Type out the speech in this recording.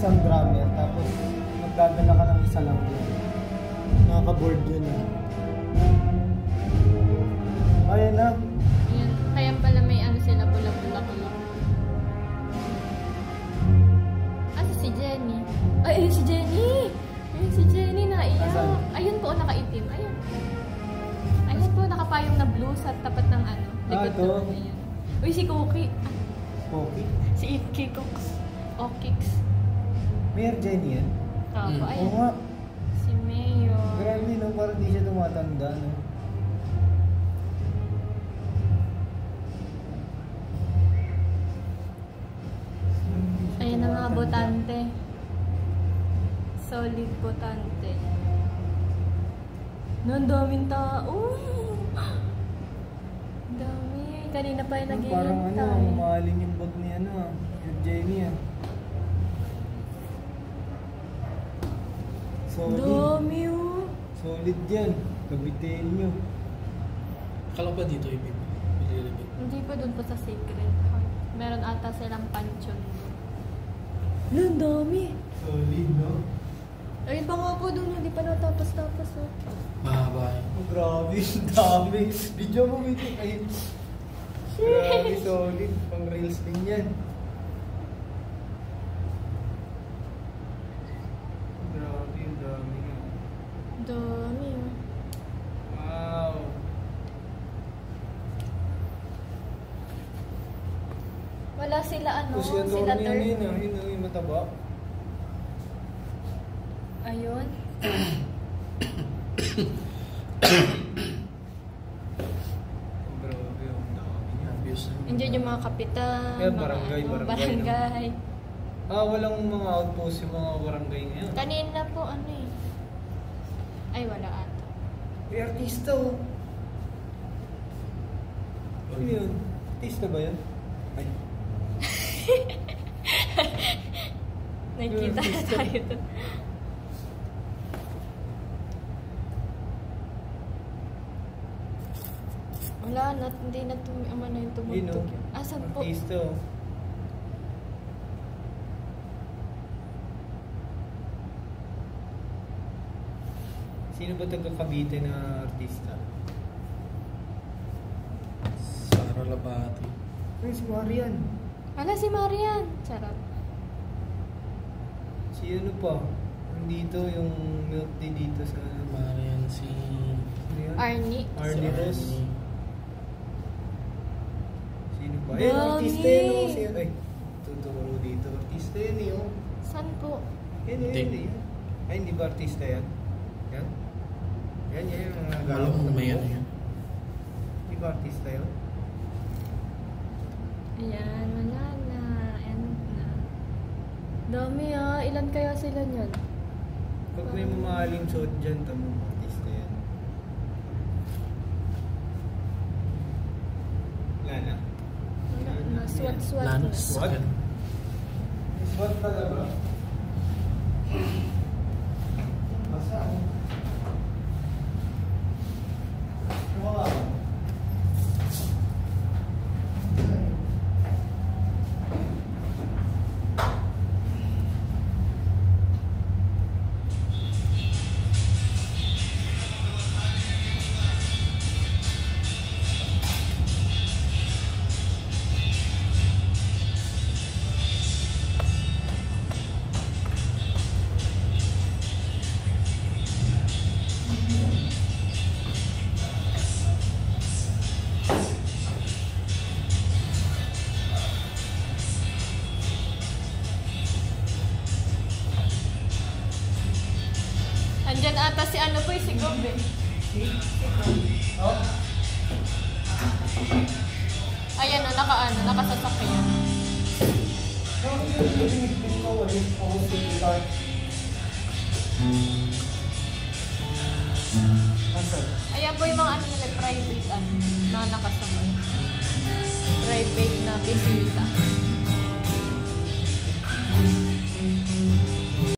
isang drummer, tapos magdadala ka ng isa lang yun. Nakaka-board yun eh. Ayan na. Yun. Kaya pala may ano sila, pula-pula ko lang. Si Jenny. Ay, ayun si Jenny! Ayun si Jenny na iyak. Asan? Ayun po, nakaitim. Ayun. Ayun po, nakapayong na blue sa tapat ng ano. Likod ito. naman na yun. Uy, si Cookie. Okay. Si Itky Cooks. Okix. Mayor Jenny yan? Opo, ayun. Oo nga. Si Mayor. Grabe no, parang di siya tumatanda no. Ayun na mga botante. Solid botante. No, ang daming tao. Ang dami. Kanina pa yung Parang nag-iintay. mahalin yung bag ni yung Jenny Solid. Dami oh. Solid yan. Kabitin nyo. Akala pa dito ibig. Hindi pa doon po sa Sacred Heart. Meron ata silang pansyon. Ang dami. Solid no? Ayun pa nga po doon. Hindi pa natapos-tapos oh. Mahaba yun. Oh, grabe. Ang dami. Video mo ito. Ay. Grabe solid. Pang reels din yan. Grabe. Ang dami nga. Dami oh. Wow. Wala sila ano. Kasi ang Sila dami third. yun yung mataba. Ayun. Grabe. Ang dami nga. Obvious na. Andiyan yung mga kapitan. Kaya mga barangay, ano, barangay, no? barangay. Walang mga outpost yung mga barangay ngayon. Kanina po ano eh. Ay, wala ata. May artista oh. Ano yun? Artista ba yun? Ay. Nakikita na tayo doon. Wala na, hindi na ano yung tumugtog yun. Asan po? Artista oh. Sino ba taga Cavite na artista? Sara Labati. Ay, si Marian. Wala si Marian. Charot. Si ano pa? Nandito yung milk tea dito sa Marian si... Sino yan? Arnie. Arnie si Ross. Arnie. Sino ba? Dami! Artista yun oh. Sino? Ay, tuturo dito. Artista yun eh oh. Saan po? Yan. Ay, hindi ba artista yan? Yan? Yan yung mga galaw. Malamang may ano yan. Hindi ba artista yun? Ayan, wala na. End na. Dami ah. Ilan kaya sila niyan? Pag may mamahaling suot dyan, tamang artista yan. Wala na. Wala na. Swat-swat na. Lanos. What? Swat pala ba? Basta ako. Wow. Andyan ata si ano po si Gob eh. Oh? Ayan o, nakasasakyan. Ayan po yung mga ano nila, private na nakasakay. Private na bisita.